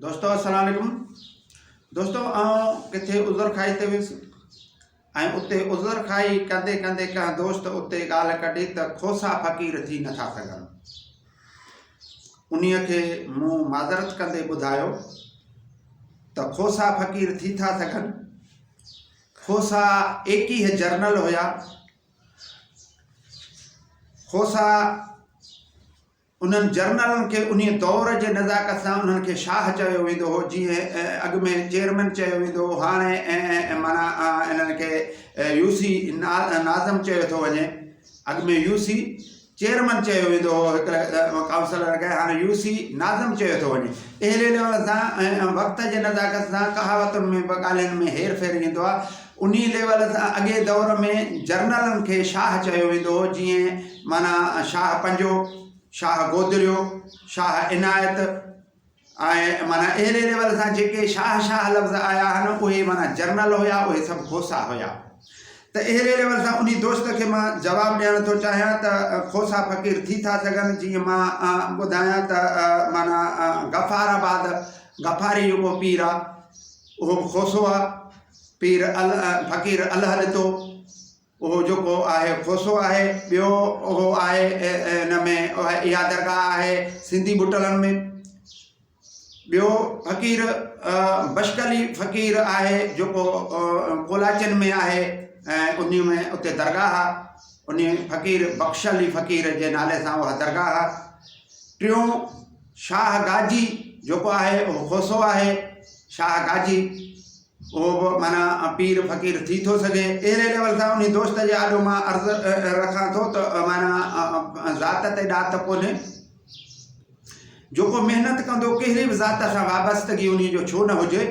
दोस्तों अस्सलाम वालेकुम। दोस्तों किथे उज़र खाई ते वियुसि ऐं उते उज़र खाई कंदे कंदे कंहिं दोस्त उते ॻाल्हि कढी त खोसा फ़क़ीर थी नथा सघनि। उन्हीअ खे मूं माज़रत कंदे ॿुधायो त खोसा फ़क़ीर थी था सघनि। खोसा 21 जर्नल हुया। खोसा उन्हनि जर्नलनि खे उन दौर जे नज़ाकत सां उन्हनि खे शाह चयो वेंदो हो, जीअं अॻु में चेयरमैन चयो वेंदो हो, हाणे माना इन्हनि खे यूसी नाज़म चयो थो वञे। अॻु में यूसी चेयरमैन चयो वेंदो हो हिकिड़े काउंसलर खे, हाणे यूसी नाज़म चयो थो वञे। अहिड़े लेवल सां वक़्त जे नज़ाकत सां कहावतुनि में ॿ ॻाल्हियुनि में हेर फेर ईंदो आहे। उन लेवल सां अॻे दौर में जर्नलनि खे शाह चयो वेंदो हो, जीअं माना शाह पंजो, शाह गोदरियो, शाह इनायत ऐं माना अहिड़े लेवल सां जेके शाह शाह लफ़्ज़ आया आहिनि उहे माना जर्नल हुया, उहे सभु खोसा हुया। त अहिड़े लेवल सां उन दोस्त खे मां जवाबु ॾियणु थो चाहियां त खोसा फ़क़ीर थी था सघनि। जीअं मां ॿुधायां त माना गफ़ाराबाद गफ़ारी जेको पीर आहे उहो खोसो आहे। पीर फ़क़ीर अल्लाह ॾितो उहो जेको आहे खोसो आहे। ॿियो उहो आहे इन में इहा दरगाह आहे सिंधी बुटलनि में। ॿियो फ़क़ीर बशकली फ़क़ीर आहे जेको कोलाचन में आहे ऐं उन में उते दरगाह आहे। उन फ़क़ीर बख़्शली फ़क़ीर जे नाले सां उहा दरगाह आहे। टियों शाह गाजी जेको आहे उहो खोसो आहे। शाह गाजी उहो बि माना पीर फ़क़ीर थी थो सघे। अहिड़े लेवल सां उन दोस्त जे आॾो मां अर्ज़ु रखां थो त माना ज़ात ते ॾात कोन्हे। जेको महिनत कंदो कहिड़ी बि ज़ात सां वाबस्तगी उन जो छो न हुजे,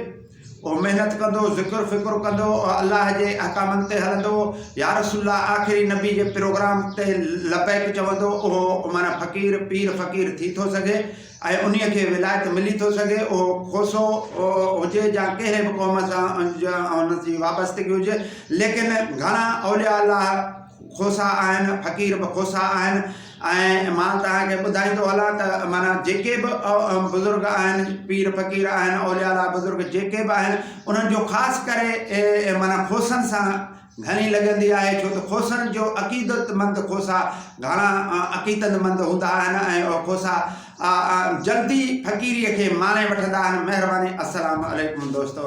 उहो महिनत कंदो, ज़िक्र फ़िक्र कंदो, अलाह जे अहकामनि ते हलंदो, या रसूल आख़िरी नबी जे प्रोग्राम ते लबैक चवंदो, उहो माना फ़क़ीर पीर फ़क़ीर थी थो सघे ऐं उन्हीअ खे विलायत मिली थो सघे। उहो खोसो हुजे या कहिड़े बि क़ौम सां हुन जी वाबस्तगी हुजे। लेकिन घणा औलिया अल्लाह खोसा आहिनि, फ़क़ीर बि खोसा आहिनि। ऐं मां तव्हांखे ॿुधाईंदो हलां त माना जेके बि बुज़ुर्ग आहिनि, पीर फ़क़ीर आहिनि, औलिया अल्लाह बुज़ुर्ग जेके बि आहिनि, उन्हनि जो ख़ासि करे माना खोसनि सां घणी लॻंदी आहे। छो त खोसनि जो अक़ीदतमंद खोसा घणा अक़ीदतमंद हूंदा आहिनि ऐं खोसा जल्दी फ़क़ीरीअ खे माणे वठंदा आहिनि। महिरबानी। अस्सलाम वालेकुम दोस्तो।